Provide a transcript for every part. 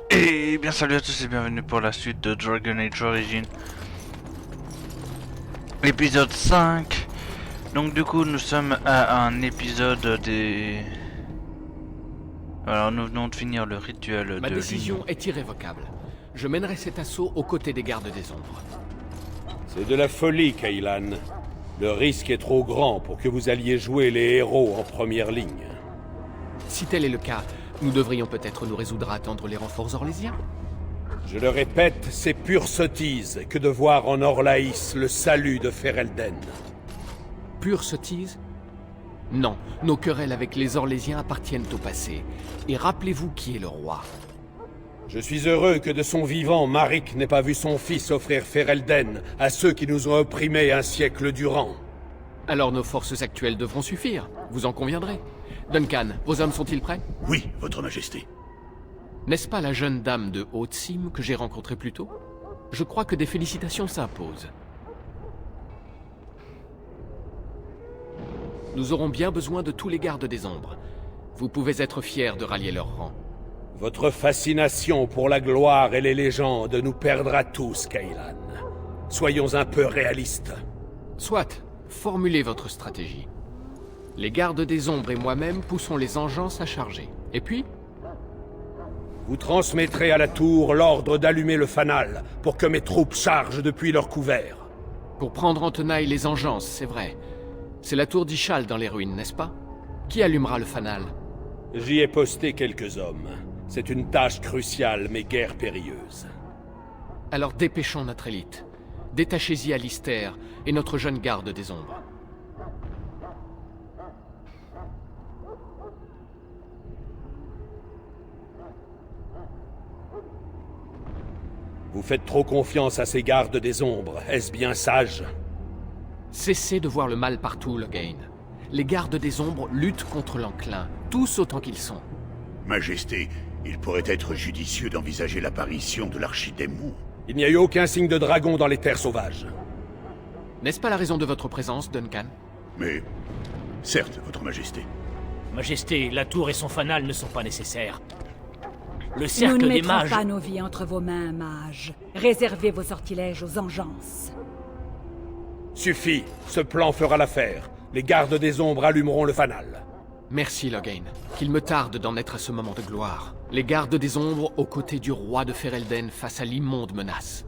Et bien salut à tous et bienvenue pour la suite de Dragon Age Origins. Épisode 5. Donc du coup nous sommes à un épisode des... Alors nous venons de finir le rituel Ma de décision l'union. est irrévocable. Je mènerai cet assaut aux côtés des gardes des ombres. C'est de la folie, Kaylan. Le risque est trop grand pour que vous alliez jouer les héros en première ligne. Si tel est le cas, nous devrions peut-être nous résoudre à attendre les renforts orlésiens. Je le répète, c'est pure sottise que de voir en Orlaïs le salut de Ferelden. Pure sottise? Non, nos querelles avec les Orlésiens appartiennent au passé. Et rappelez-vous qui est le roi. Je suis heureux que de son vivant, Maric n'ait pas vu son fils offrir Ferelden à ceux qui nous ont opprimés un siècle durant. Alors nos forces actuelles devront suffire, vous en conviendrez. Duncan, vos hommes sont-ils prêts? Oui, Votre Majesté. N'est-ce pas la jeune dame de Haute-Cime que j'ai rencontrée plus tôt? Je crois que des félicitations s'imposent. Nous aurons bien besoin de tous les gardes des ombres. Vous pouvez être fiers de rallier leur rang. Votre fascination pour la gloire et les légendes nous perdra tous, Kaylan. Soyons un peu réalistes. Soit, formulez votre stratégie. Les gardes des ombres et moi-même poussons les engences à charger. Et puis, Vous transmettrez à la tour l'ordre d'allumer le fanal pour que mes troupes chargent depuis leur couvert. pour prendre en tenaille les engences, c'est vrai. C'est la tour d'Ishal dans les ruines, n'est-ce pas? Qui allumera le fanal? J'y ai posté quelques hommes. C'est une tâche cruciale mais guère périlleuse. Alors dépêchons notre élite. Détachez-y Alistair et notre jeune garde des ombres. Vous faites trop confiance à ces gardes des ombres, est-ce bien sage? Cessez de voir le mal partout, Loghain. Les gardes des ombres luttent contre l'enclin, tous autant qu'ils sont. Majesté, il pourrait être judicieux d'envisager l'apparition de l'archidémon. Il n'y a eu aucun signe de dragon dans les terres sauvages. N'est-ce pas la raison de votre présence, Duncan? Mais... certes, Votre Majesté. Majesté, la tour et son fanal ne sont pas nécessaires. Le Nous cercle ne des mettrons mages... pas nos vies entre vos mains, mage. Réservez vos sortilèges aux engences. Suffit, ce plan fera l'affaire. Les gardes des ombres allumeront le fanal. Merci, Loghain. Qu'il me tarde d'en être à ce moment de gloire. Les gardes des ombres aux côtés du roi de Ferelden face à l'immonde menace.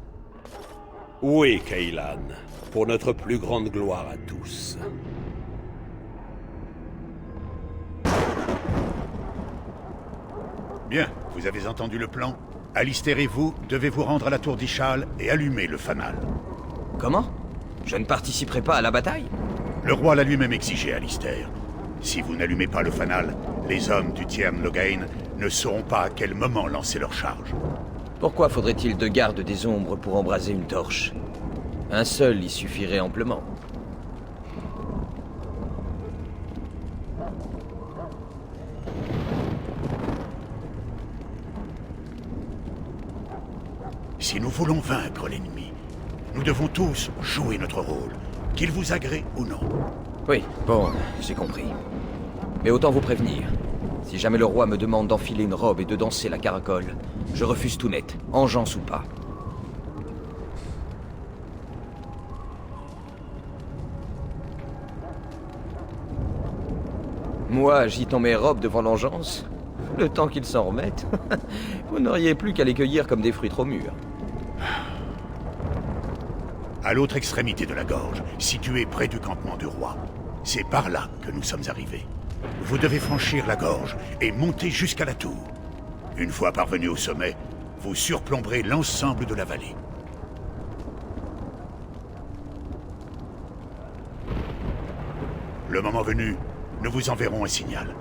Oui, Kaylan, pour notre plus grande gloire à tous. Bien, vous avez entendu le plan. Alistair et vous devez vous rendre à la tour d'Ishal et allumer le fanal. Comment? Je ne participerai pas à la bataille? Le roi l'a lui-même exigé, Alistair. Si vous n'allumez pas le fanal, les hommes du Tiern Loghain ne sauront pas à quel moment lancer leur charge. Pourquoi faudrait-il deux gardes des ombres pour embraser une torche? Un seul y suffirait amplement. Si nous voulons vaincre l'ennemi, nous devons tous jouer notre rôle, qu'il vous agrée ou non. Oui, bon, j'ai compris. Mais autant vous prévenir. Si jamais le roi me demande d'enfiler une robe et de danser la caracole, je refuse tout net, engeance ou pas. Moi, agitant mes robes devant l'engeance, le temps qu'ils s'en remettent, vous n'auriez plus qu'à les cueillir comme des fruits trop mûrs. À l'autre extrémité de la gorge, située près du campement du roi. C'est par là que nous sommes arrivés. Vous devez franchir la gorge et monter jusqu'à la tour. Une fois parvenu au sommet, vous surplomberez l'ensemble de la vallée. Le moment venu, nous vous enverrons un signal.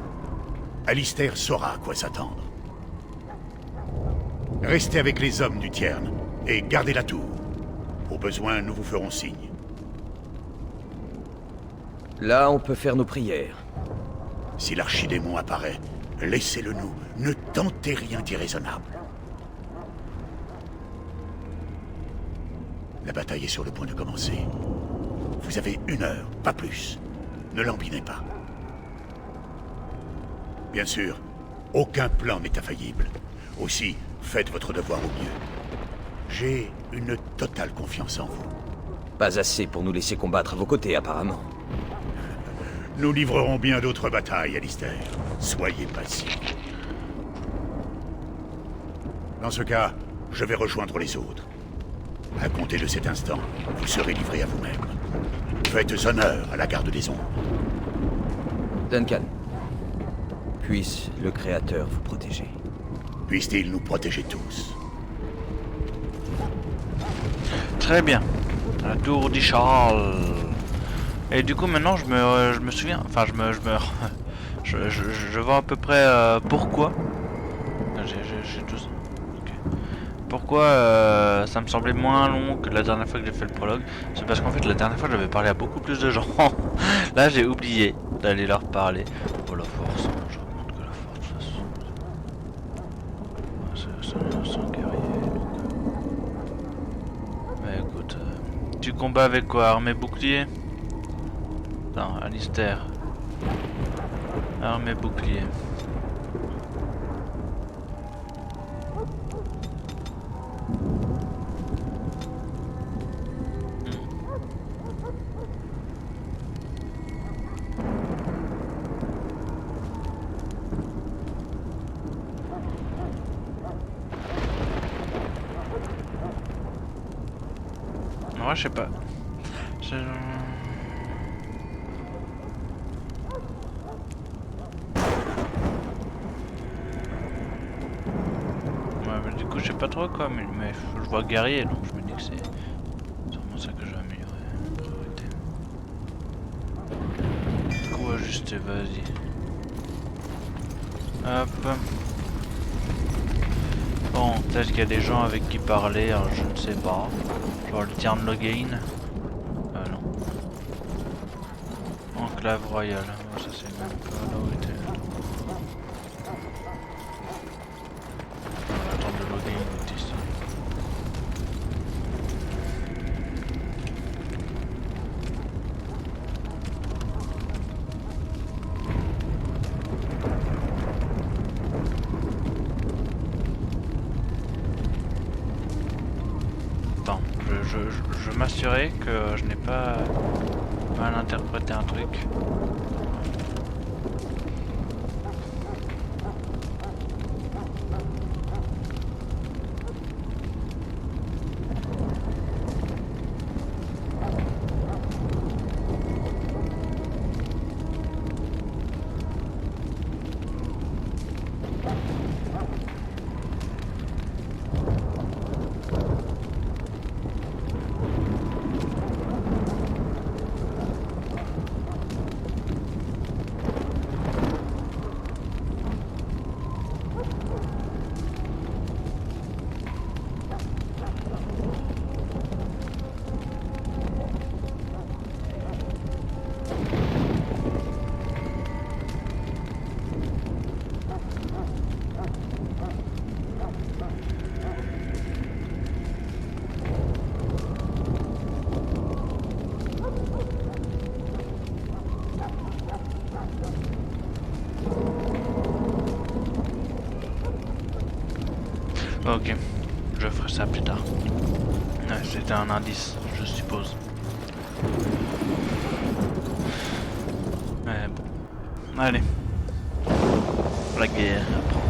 Alistair saura à quoi s'attendre. Restez avec les hommes du Tiern et gardez la tour. Au besoin, nous vous ferons signe. Là, on peut faire nos prières. Si l'archidémon apparaît, laissez-le nous. Ne tentez rien d'irraisonnable. La bataille est sur le point de commencer. Vous avez 1 heure, pas plus. Ne l'embinez pas. Bien sûr, aucun plan n'est infaillible. Aussi, Faites votre devoir au mieux. J'ai une totale confiance en vous. Pas assez pour nous laisser combattre à vos côtés, apparemment. Nous livrerons bien d'autres batailles, Alistair. Soyez patient. Dans ce cas, je vais rejoindre les autres. À compter de cet instant, vous serez livré à vous-même. Faites honneur à la garde des ombres. Duncan, puisse le Créateur vous protéger. Puisse-t-il nous protéger tous. Très bien. La tour d'Ishal. Et du coup maintenant je me souviens, enfin je vois à peu près pourquoi. J'ai tout ça. Ok. Pourquoi ça me semblait moins long que la dernière fois que j'ai fait le prologue. C'est parce qu'en fait la dernière fois j'avais parlé à beaucoup plus de gens. Là j'ai oublié d'aller leur parler. Oh la force, je remonte que la force de toute façon. C'est un guerrier. Mais écoute, tu combats avec quoi? Armée bouclier? Non, Alistair. Armée bouclier. Ouais, je sais pas. Du coup je sais pas trop quoi, mais je vois guerrier, donc je me dis que c'est sûrement ça que je vais améliorer en priorité. Du coup ajuster, vas-y. Hop. Bon, peut-être qu'il y a des gens avec qui parler, alors je ne sais pas. Genre le Tierno Logain. Non. Enclave royale, ça c'est même pas là où était. Attends, de Logain est ici. Attends, je m'assurer que je n'ai pas mal interprété un truc. Ok, je ferai ça plus tard. Ouais, c'était un indice, je suppose. Mais bon. Allez. La guerre approche.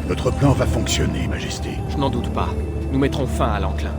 Notre plan va fonctionner, Majesté. Je n'en doute pas. Nous mettrons fin à l'enclin.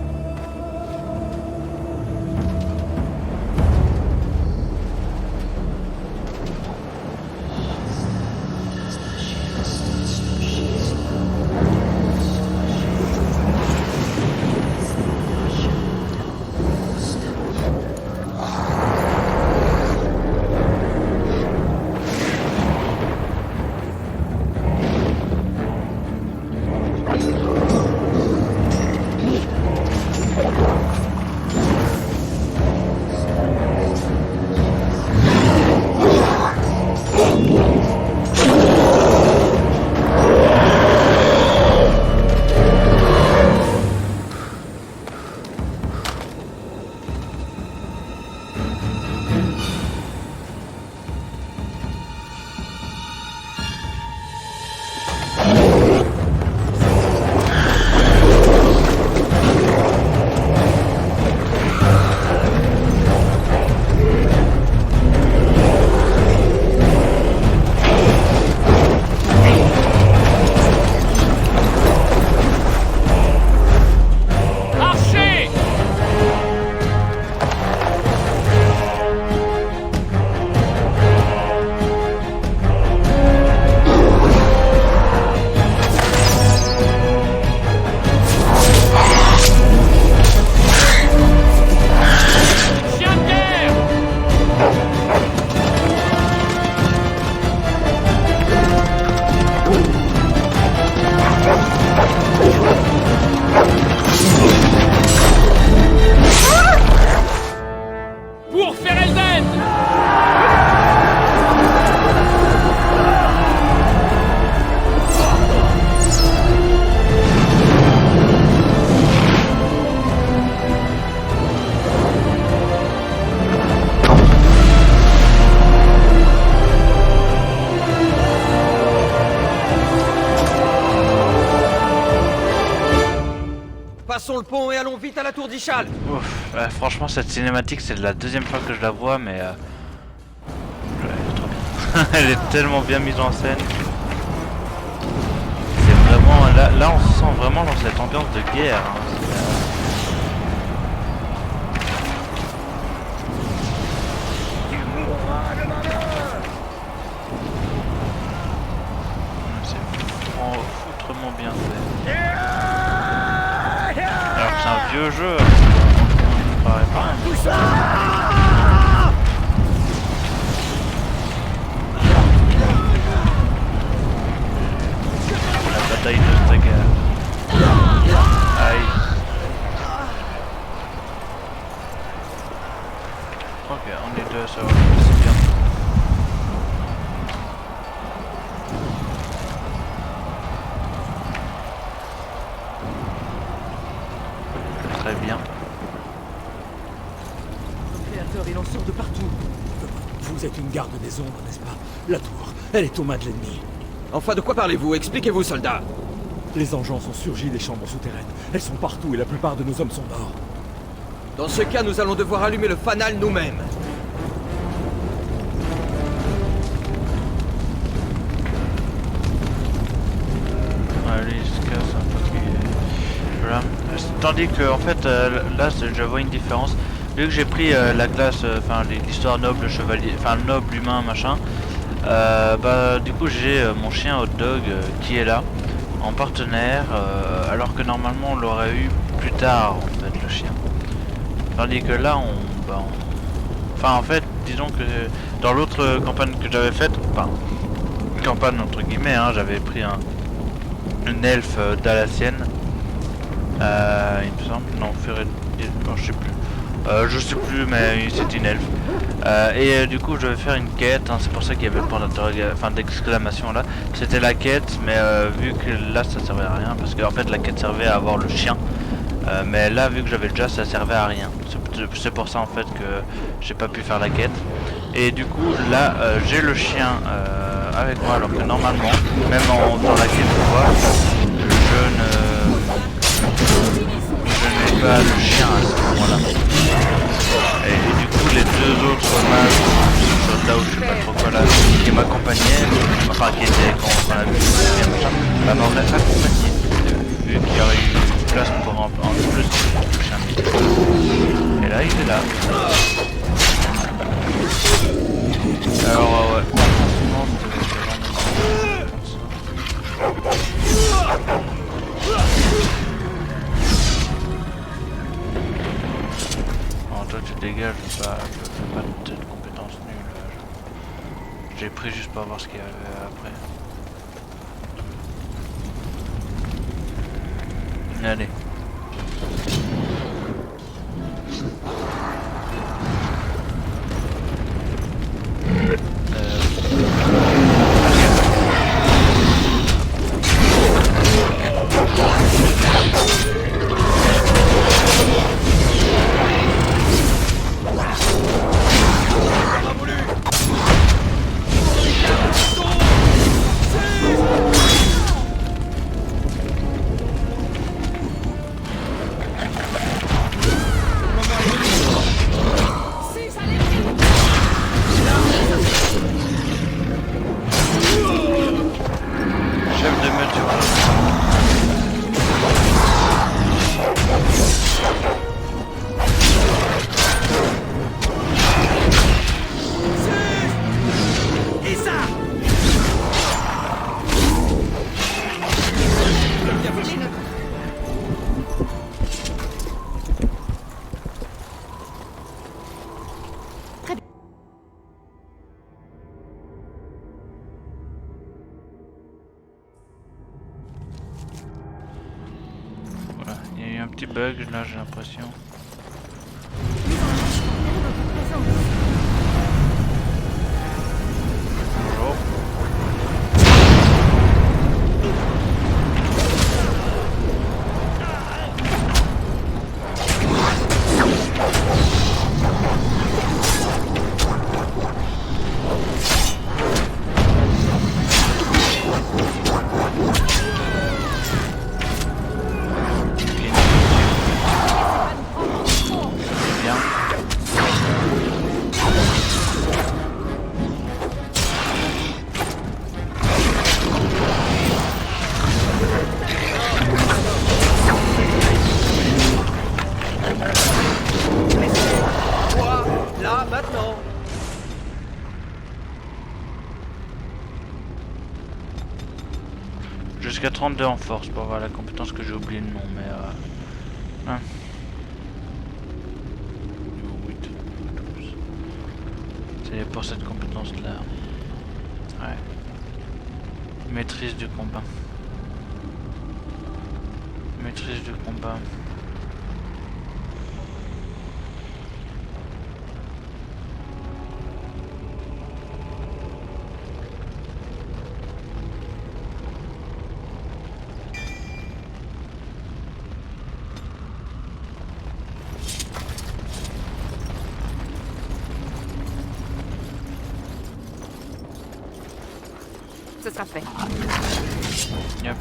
le pont et allons vite à la tour d'Ishal. Ouf, ouais, franchement cette cinématique c'est la deuxième fois que je la vois mais ouais, elle est trop bien. Elle est tellement bien mise en scène. C'est vraiment là on se sent vraiment dans cette ambiance de guerre. Hein. C'est foutrement bien fait. Alors que c'est un vieux jeu. Il paraît pas. La bataille de Stagar. Aïe. Ok, on est deux, ça va, c'est bien. Très bien. Le créateur, il en sort de partout. Vous êtes une garde des ombres, n'est-ce pas? La tour, elle est aux mains de l'ennemi. Enfin, de quoi parlez-vous? Expliquez-vous, soldats. Les engences ont surgi des chambres souterraines. Elles sont partout et la plupart de nos hommes sont morts. Dans ce cas, nous allons devoir allumer le fanal nous-mêmes. Allez, il se casse un peu. Voilà. Tandis que en fait là je vois une différence. Vu que j'ai pris la classe, enfin l'histoire noble chevalier, enfin noble humain machin, bah du coup j'ai mon chien hot dog qui est là en partenaire, alors que normalement on l'aurait eu plus tard en fait le chien. Tandis que là enfin en fait disons que dans l'autre campagne que j'avais faite, enfin campagne entre guillemets, hein, j'avais pris une elfe dalassienne. Il me semble, non, je sais plus, mais c'était une elfe. Et du coup, je vais faire une quête, hein, c'est pour ça qu'il y avait le point d'exclamation là. C'était la quête, mais vu que là ça servait à rien, parce qu'en fait la quête servait à avoir le chien. Mais là, vu que j'avais déjà, ça servait à rien. C'est pour ça en fait que j'ai pas pu faire la quête. Et du coup, là, j'ai le chien avec moi, alors que normalement, même dans la quête, je vois, je n'ai pas le chien à ce moment-là. Et du coup, les deux autres mages, soldats ou je sais pas trop quoi là, qui m'accompagnaient, enfin qui étaient quand on a vu le machin, bah m'auraient accompagné, vu qu'il y aurait eu place pour en plus le chien. Et là, il est là. Alors ouais, franchement, oh, toi tu dégages, je fais pas de compétences nulles. J'ai pris juste pour voir ce qu'il y avait après. Allez. Il y a eu un petit bug là, j'ai l'impression. Bonjour. jusqu'à 32 en force pour avoir la compétence que j'ai oublié le nom, mais hein. Niveau 8, 12. C'est pour cette compétence là. Ouais. Maîtrise du combat. Maîtrise du combat. Ce sera fait. Yep.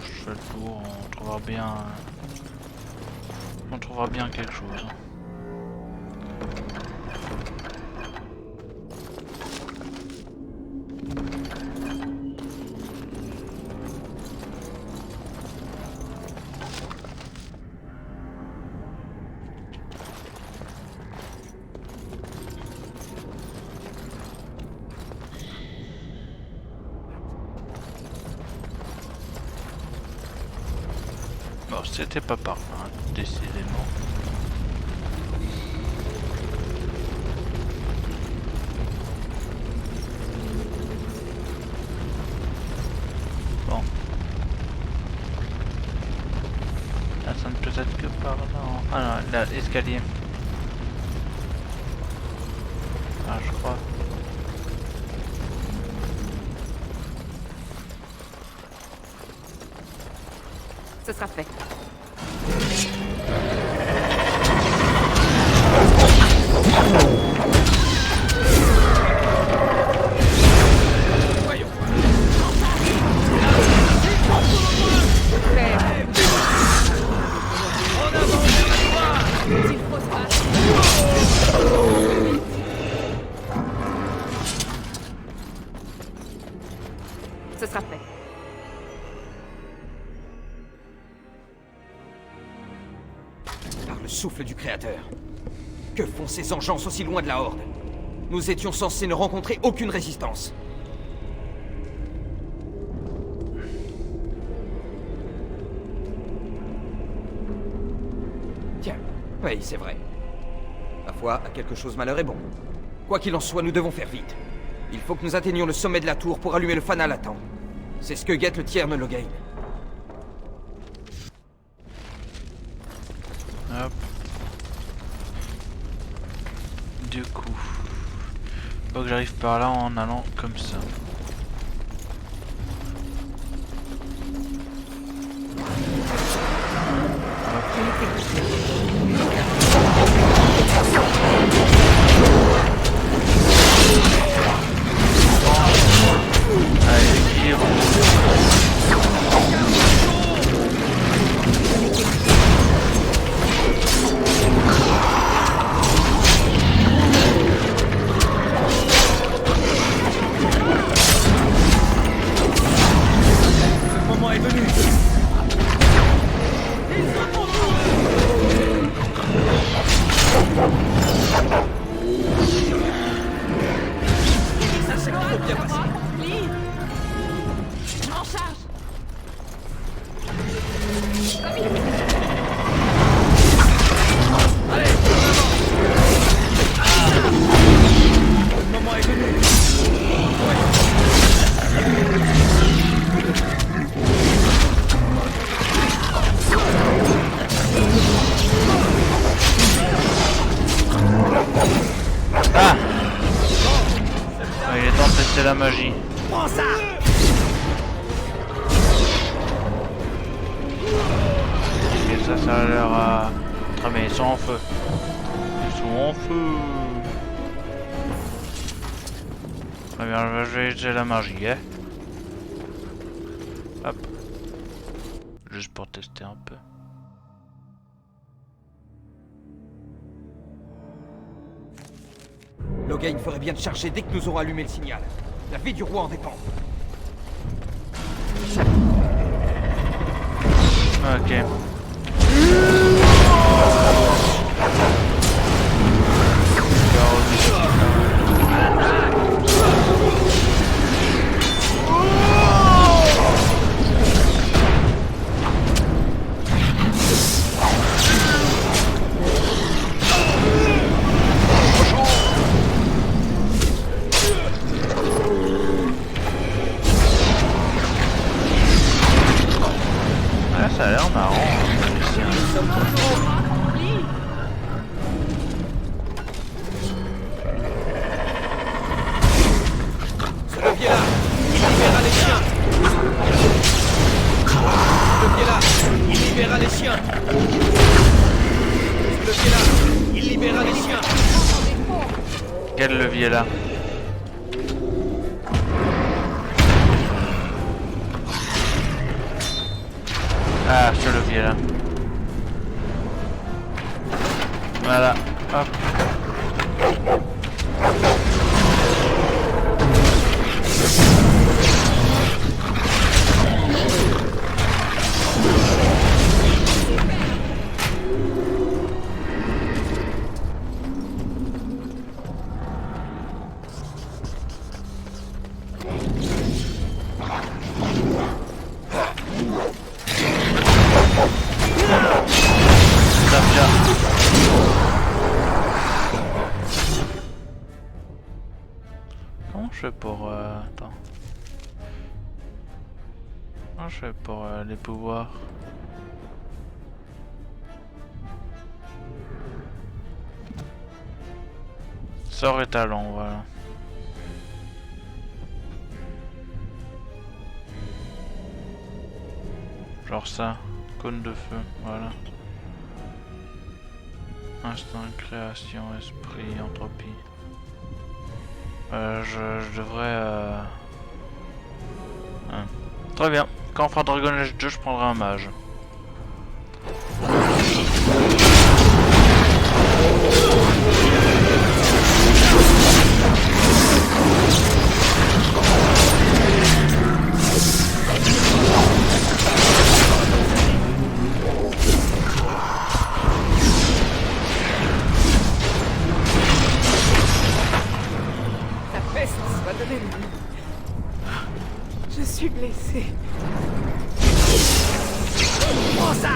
Je fais le tour, on trouvera bien quelque chose. Bon, c'était pas par là, décidément. Bon. Là, ça ne peut être que par là. Ah non, là, l'escalier. Ah, je crois. Ce sera fait. Ce sera fait. Par le souffle du Créateur. Que font ces engeances aussi loin de la Horde? Nous étions censés ne rencontrer aucune résistance. Tiens, oui, c'est vrai. Ma foi, à quelque chose malheur est bon. Quoi qu'il en soit, nous devons faire vite. Il faut que nous atteignions le sommet de la tour pour allumer le fanal à temps. C'est ce que guette le tiers Nologain. Hop. Du coup, faut que j'arrive par là en allant comme ça. Allez, équilibre. la magie. Prends ça! Et ça a l'air à... Ah mais ils sont en feu. Ils sont en feu. Très bien, je vais utiliser la magie, hein. Hop. Juste pour tester un peu. Logain ferait bien de charger dès que nous aurons allumé le signal. La vie du roi en dépend. Ok. Ah, ça a l'air marrant. Ce levier-là, il libérera les chiens. Ce levier-là, il libérera les chiens. Ce levier-là, il libérera les chiens. Quel levier là? Ah, ce levier là. Voilà, hop. Comment je fais pour... Attends. Comment je fais pour les pouvoirs? Sort et talent, voilà. Genre ça. Cône de feu, voilà. Instinct, création, esprit, entropie. Je devrais... hein. Très bien. Quand on fera Dragon Age 2, je prendrai un mage. Je suis blessé. Prends ça!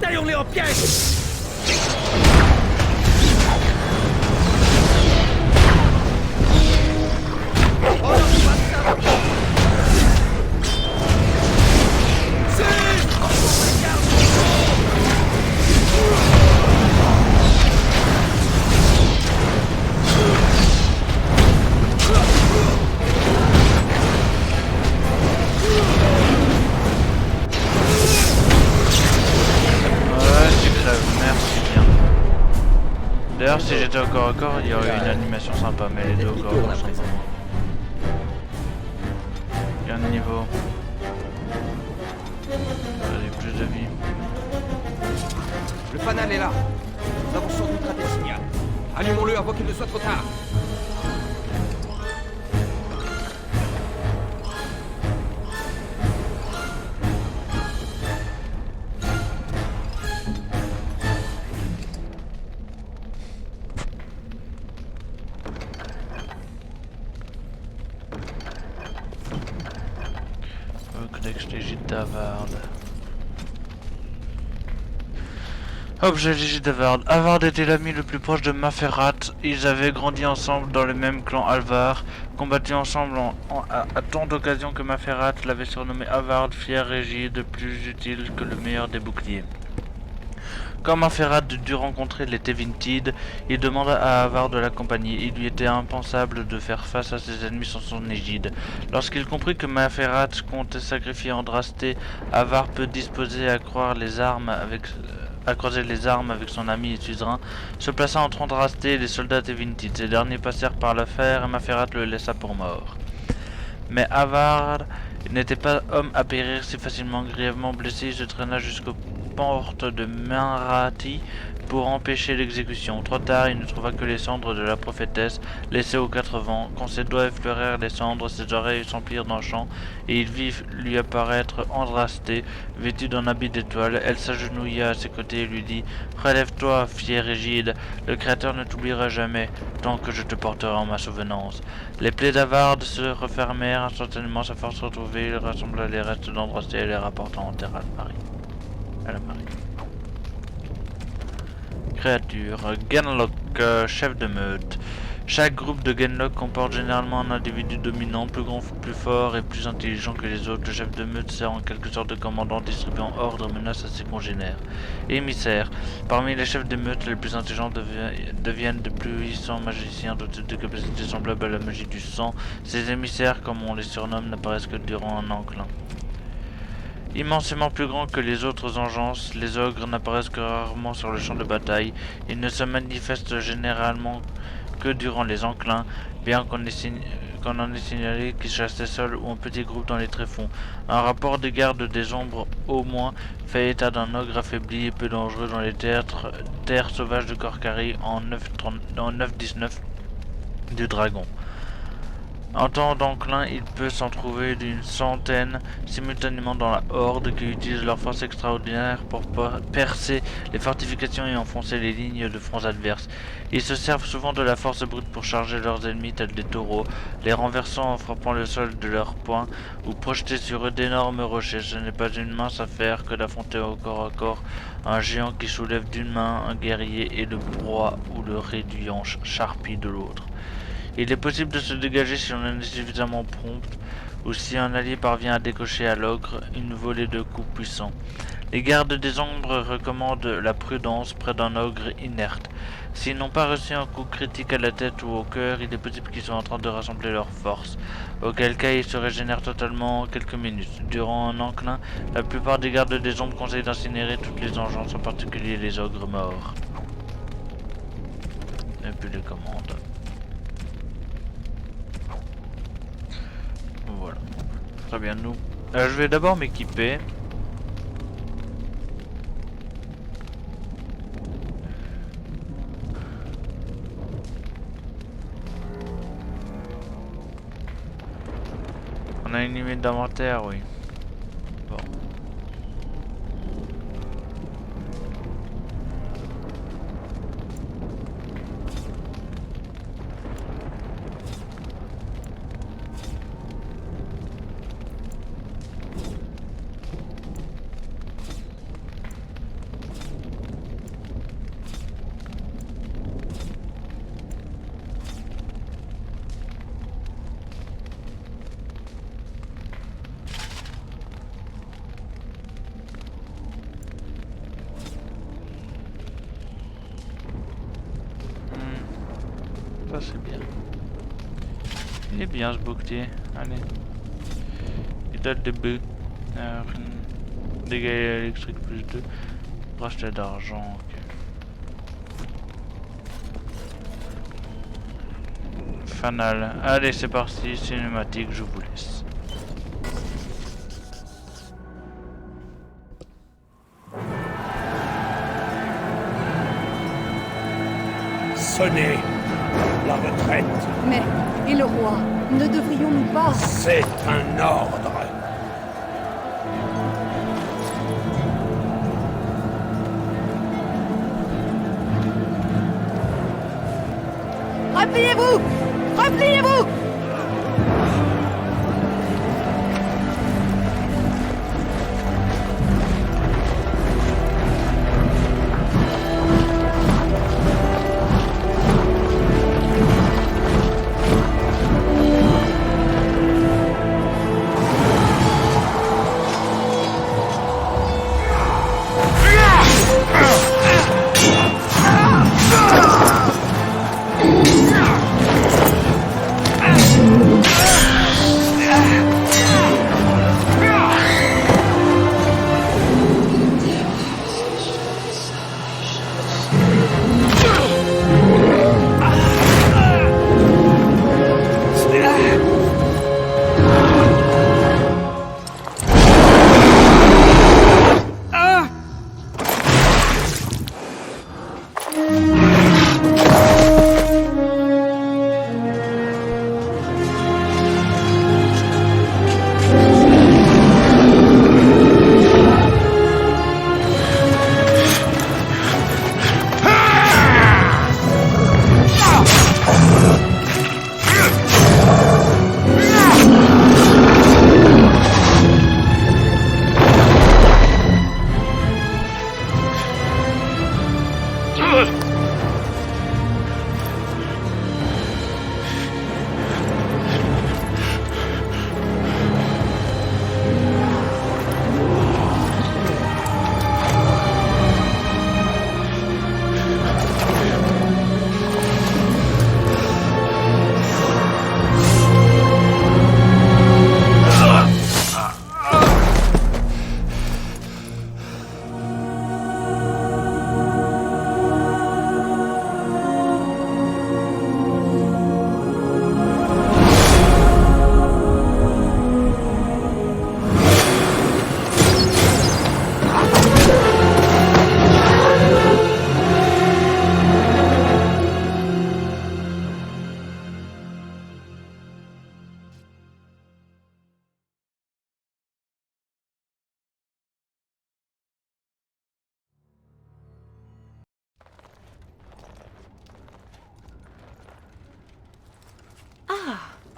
Taillons-les en pièces! D'ailleurs, si j'étais au corps à corps, il y aurait une animation sympa, mais les deux au corps à corps sont pas. Il y a un niveau. Le fanal est là. Nous avons sans doute raté le signal. Allumons-le avant qu'il ne soit trop tard. Codex légit d'Avard. Objet légit d'Avard. Avard était l'ami le plus proche de Maferrat. Ils avaient grandi ensemble dans le même clan Alvar, combattu ensemble à tant d'occasions que Maferrat l'avait surnommé Avard, fier et rigide, plus utile que le meilleur des boucliers. Quand Maferrat dut rencontrer les Tevintides, il demanda à Avard de l'accompagner. Il lui était impensable de faire face à ses ennemis sans son égide. Lorsqu'il comprit que Maferrat comptait sacrifier Andrasté, Avard peu disposé à croiser les armes avec son ami et suzerain, se plaça entre Andrasté et les soldats Tevintides. Ces derniers passèrent par l'affaire et Maferrat le laissa pour mort. Mais Avard n'était pas homme à périr si facilement. Grièvement blessé, il se traîna jusqu'aux portes de Menrati pour empêcher l'exécution. Trop tard, il ne trouva que les cendres de la prophétesse laissées aux 4 vents. Quand ses doigts effleurèrent les cendres, ses oreilles s'emplirent d'enchant et il vit lui apparaître Andrasté, vêtu d'un habit d'étoile. Elle s'agenouilla à ses côtés et lui dit: « Relève-toi, fier Égide, le Créateur ne t'oubliera jamais, tant que je te porterai en ma souvenance. » Les plaies d'Avard se refermèrent instantanément, sa force retrouvée, il rassembla les restes d'Andrasté et les rapporta en terre à la marine. Créature. Genlock, chef de meute. Chaque groupe de Genlock comporte généralement un individu dominant, plus grand, plus fort et plus intelligent que les autres. Le chef de meute sert en quelque sorte de commandant, distribuant ordre et menaces à ses congénères. Émissaires. Parmi les chefs de meute, les plus intelligents deviennent de plus puissants magiciens dotés de capacités semblables à la magie du sang. Ces émissaires, comme on les surnomme, n'apparaissent que durant un enclin. Immensément plus grands que les autres engences, les ogres n'apparaissent que rarement sur le champ de bataille. Ils ne se manifestent généralement que durant les enclins, bien qu'on en ait signalé qu'ils chassaient seuls ou en petits groupes dans les tréfonds. Un rapport de garde des ombres, au moins, fait état d'un ogre affaibli et peu dangereux dans les terres sauvages de Korcari en 9.19 du dragon. En temps d'enclin, il peut s'en trouver d'une centaine simultanément dans la horde qui utilisent leur force extraordinaire pour percer les fortifications et enfoncer les lignes de fronts adverses. Ils se servent souvent de la force brute pour charger leurs ennemis tels des taureaux, les renversant en frappant le sol de leurs poings ou projeter sur eux d'énormes rochers. Ce n'est pas une mince affaire que d'affronter au corps à corps un géant qui soulève d'une main un guerrier et le broie ou le réduit en charpie de l'autre. Il est possible de se dégager si on est suffisamment prompt ou si un allié parvient à décocher à l'ogre une volée de coups puissants. Les gardes des ombres recommandent la prudence près d'un ogre inerte. S'ils n'ont pas reçu un coup critique à la tête ou au cœur, il est possible qu'ils soient en train de rassembler leurs forces, auquel cas ils se régénèrent totalement en quelques minutes. Durant un enclin, la plupart des gardes des ombres conseillent d'incinérer toutes les engences, en particulier les ogres morts. Et puis les commandes. Voilà. Très bien, nous. Je vais d'abord m'équiper. On a une limite d'inventaire, oui. Bon. Ça c'est bien. Il est bien ce bouclier. Allez. Il date de B. Dégâts électriques plus 2. Bracelet d'argent. Okay. Fanal. Allez c'est parti. Cinématique, je vous laisse. Sonnez la retraite. Mais, et le roi? Ne devrions-nous pas... C'est un ordre. Repliez-vous! Repliez-vous!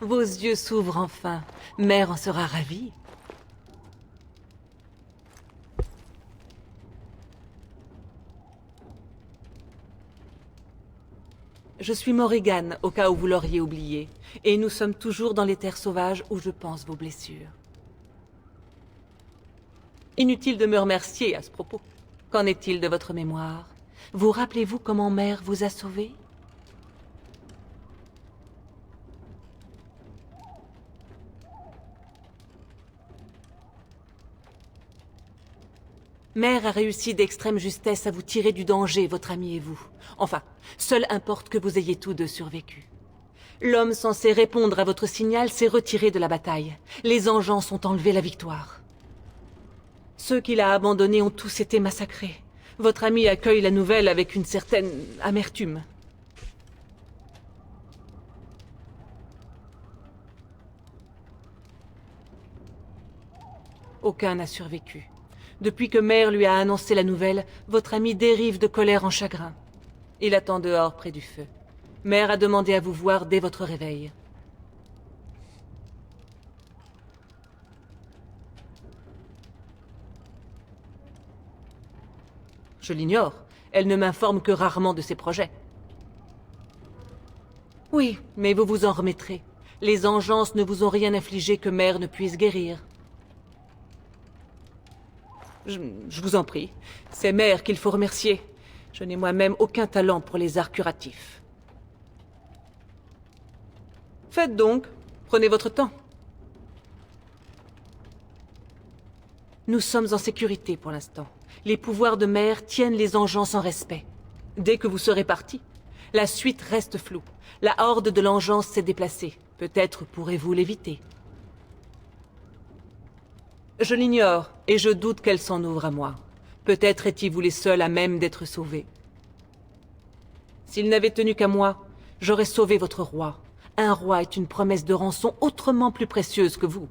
Vos yeux s'ouvrent enfin. Mère en sera ravie. Je suis Morrigan, au cas où vous l'auriez oublié. Et nous sommes toujours dans les terres sauvages où je pense vos blessures. Inutile de me remercier à ce propos. Qu'en est-il de votre mémoire? Vous rappelez-vous comment Mère vous a sauvé? Mère a réussi d'extrême justesse à vous tirer du danger, votre ami et vous. Enfin, seul importe que vous ayez tous deux survécu. L'homme censé répondre à votre signal s'est retiré de la bataille. Les Engeance ont enlevé la victoire. Ceux qu'il a abandonnés ont tous été massacrés. Votre ami accueille la nouvelle avec une certaine amertume. Aucun n'a survécu. Depuis que Mère lui a annoncé la nouvelle, votre ami dérive de colère en chagrin. Il attend dehors près du feu. Mère a demandé à vous voir dès votre réveil. Je l'ignore. Elle ne m'informe que rarement de ses projets. Oui, mais vous vous en remettrez. Les Engeance ne vous ont rien infligé que Mère ne puisse guérir. Je vous en prie. C'est Mère qu'il faut remercier. Je n'ai moi-même aucun talent pour les arts curatifs. Faites donc. Prenez votre temps. Nous sommes en sécurité pour l'instant. Les pouvoirs de Mère tiennent les Engeance en respect. Dès que vous serez partis, la suite reste floue. La horde de l'Engeance s'est déplacée. Peut-être pourrez-vous l'éviter. Je l'ignore, et je doute qu'elle s'en ouvre à moi. Peut-être étiez-vous les seuls à même d'être sauvés. S'il n'avait tenu qu'à moi, j'aurais sauvé votre roi. Un roi est une promesse de rançon autrement plus précieuse que vous.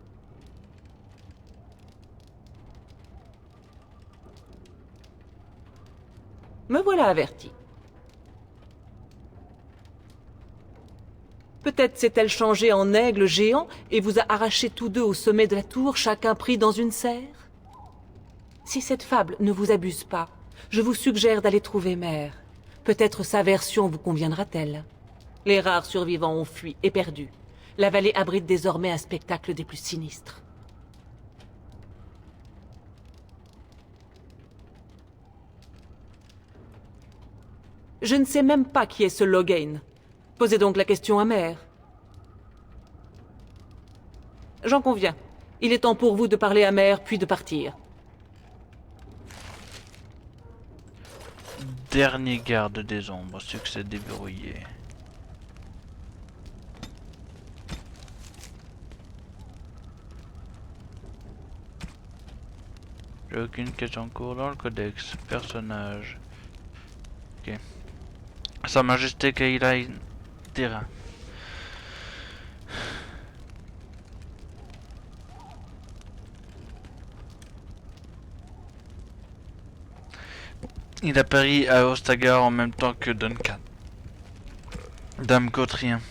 Me voilà averti. Peut-être s'est-elle changée en aigle géant et vous a arraché tous deux au sommet de la tour, chacun pris dans une serre? Si cette fable ne vous abuse pas, je vous suggère d'aller trouver Mère. Peut-être sa version vous conviendra-t-elle. Les rares survivants ont fui et perdu. La vallée abrite désormais un spectacle des plus sinistres. Je ne sais même pas qui est ce Loghain. Posez donc la question à Mère. J'en conviens. Il est temps pour vous de parler à Mère, puis de partir. Dernier garde des ombres, succès déverrouillé. J'ai aucune quête en cours dans le codex. Personnage. Ok. Sa Majesté Kayla Terrain. Il a péri à Ostagar en même temps que Duncan. Dame Gautrien.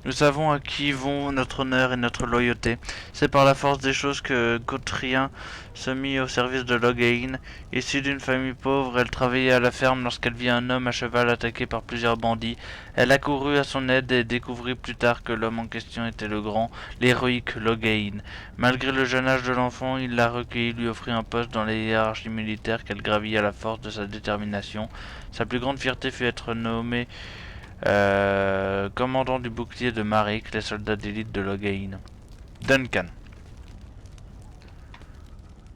Nous savons à qui vont notre honneur et notre loyauté. C'est par la force des choses que Gautrien se mit au service de Loghain. Issue d'une famille pauvre, elle travaillait à la ferme lorsqu'elle vit un homme à cheval attaqué par plusieurs bandits. Elle accourut à son aide et découvrit plus tard que l'homme en question était le grand, l'héroïque Loghain. Malgré le jeune âge de l'enfant, il la recueillit, lui offrit un poste dans les hiérarchies militaires qu'elle gravit à la force de sa détermination. Sa plus grande fierté fut être nommée commandant du bouclier de Maric, les soldats d'élite de Loghain. Duncan.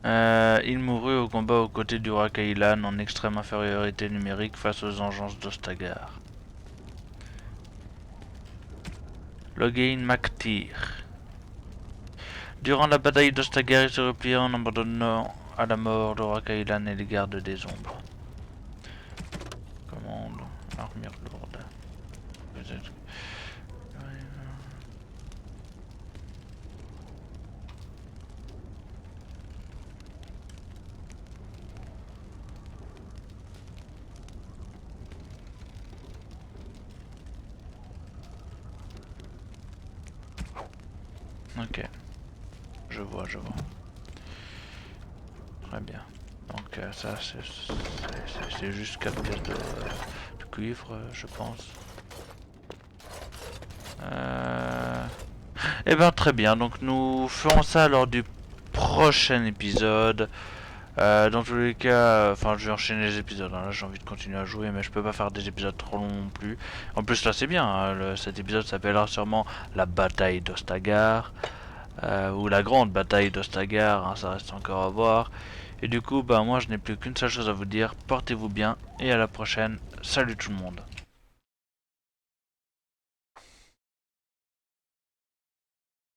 Il mourut au combat aux côtés du roi Cailan en extrême infériorité numérique face aux engences d'Ostagar. Loghain Mactyr. Durant la bataille d'Ostagar, il se replia en abandonnant à la mort le roi Cailan et les gardes des ombres. Commande, armure lourde. Ok, je vois. Très bien. Donc ça c'est juste 4 pièces de cuivre, je pense. Et ben très bien, donc nous ferons ça lors du prochain épisode. Dans tous les cas, enfin je vais enchaîner les épisodes, hein. Là j'ai envie de continuer à jouer mais je peux pas faire des épisodes trop longs non plus. En plus là c'est bien, hein, cet épisode s'appellera sûrement la bataille d'Ostagar, ou la grande bataille d'Ostagar, hein, ça reste encore à voir. Et du coup bah moi je n'ai plus qu'une seule chose à vous dire, portez-vous bien et à la prochaine, salut tout le monde.